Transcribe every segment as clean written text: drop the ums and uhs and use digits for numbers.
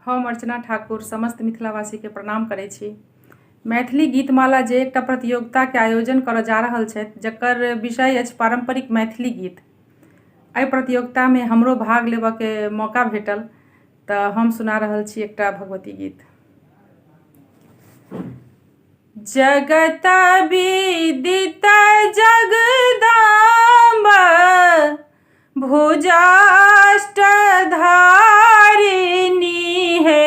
हम अर्चना ठाकुर समस्त मिथिलावासी के प्रणाम करै छी। मैथिली गीतमाला जे एकटा प्रतियोगिता के आयोजन करऽ जा रहल छथि जकर विषय अछि पारंपरिक मैथिली गीत। एहि प्रतियोगिता में हमरो भाग लेबऽ के मौका भेटल तऽ हम सुना रहल छी एकटा भगवती गीत। जगत विदित जगदम्ब भुजाष्टधारिणी हे,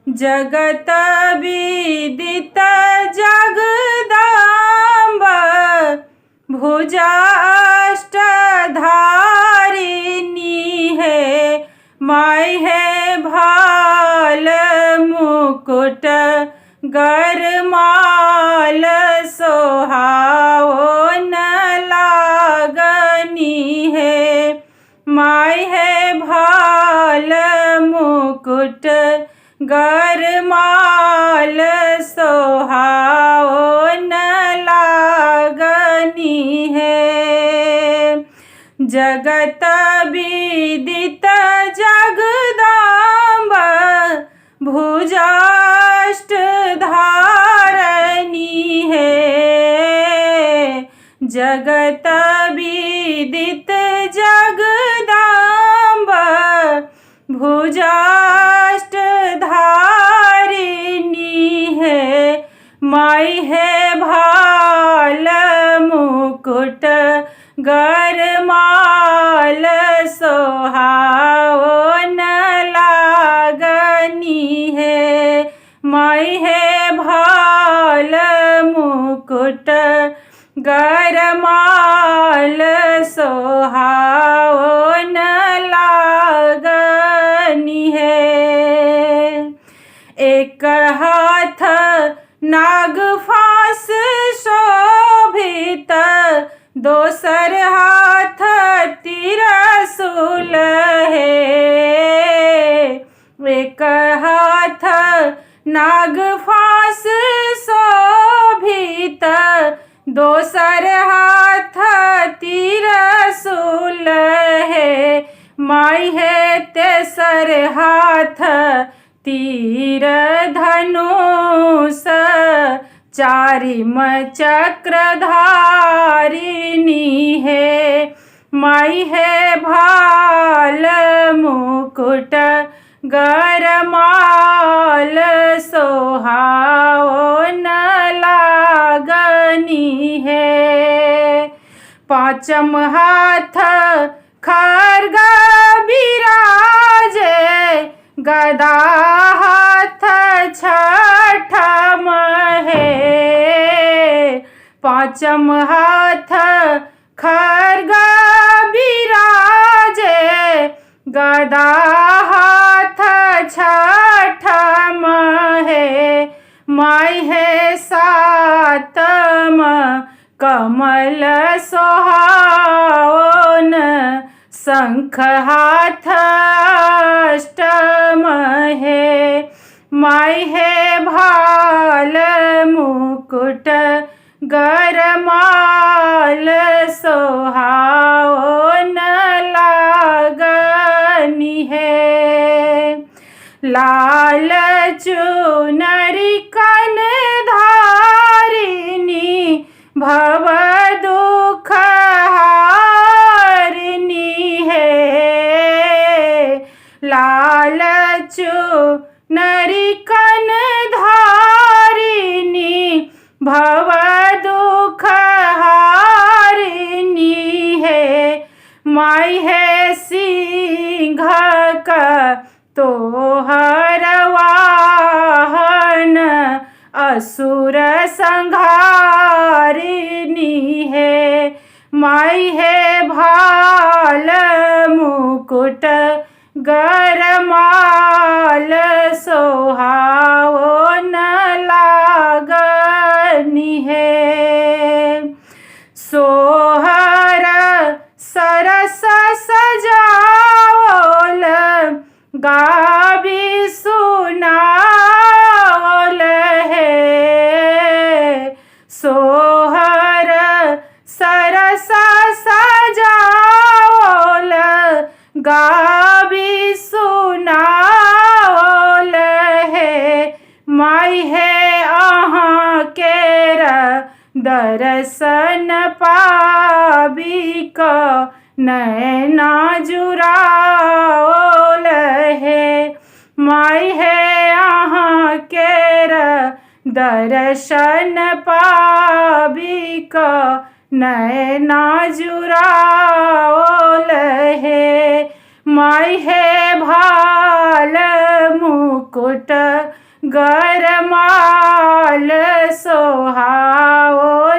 जगत विदित जगदम्ब भुजाष्टधारिणी हे, माय है भाल मुकुट गरमाल सोहावन लागनी है, माय है भाल मुकुट गरमाल सोहावन लागनी है। जगत विदित जगदम्ब भुजाष्टधारिणी है, जगत विदित जगदम्ब भुजाष्टधारिणी है, माय है भाल मुकुट गरमाल सोहावन लागनी है, माय है भाल मुकुट गरमाल सोहावन लागनी है। एक हाथ नागफास शोभित, दोसर हाथ त्रिशूल है, एक हाथ नागफास शोभित, दोसर हाथ त्रिशूल है, माय है तेसर हाथ तीर धनुष, चारिम चक्रधारिणी है, माय है भाल मुकुट गरमाल सोहावन लागनी है। पांचम हाथ खड्ग बिराजे, गदा हाथ छठम है, पांचम हाथ खड्ग बिराजे, गदा हाथ छठम है, माय है सातम कमल सोहावन, शंख हाथ अष्टम है, माय है भाल मुकुट गरमाल सोहावन लागनी है। लाल चुनरी कनधारिणी भव दुख हारिणी है, लाल चुनरी कनधारिणी भव दुख हारिणी है, माय है सिंह का तोहर वाहन, असुर संहारिणी है, माय है भाल मुकुट गरमाल सोहावन लागनी है। सोहर सरस सजावल, गाबी सुनावल है, सोहर सरस सजावल, गाबी सुना दर्शन पाबिक नैना जुड़ाओल हे। माई हे अहाँ केर दर्शन पाबिक नैना जुड़ाओल हे। माई हे भाल मुकुट गरमाल सोहाओल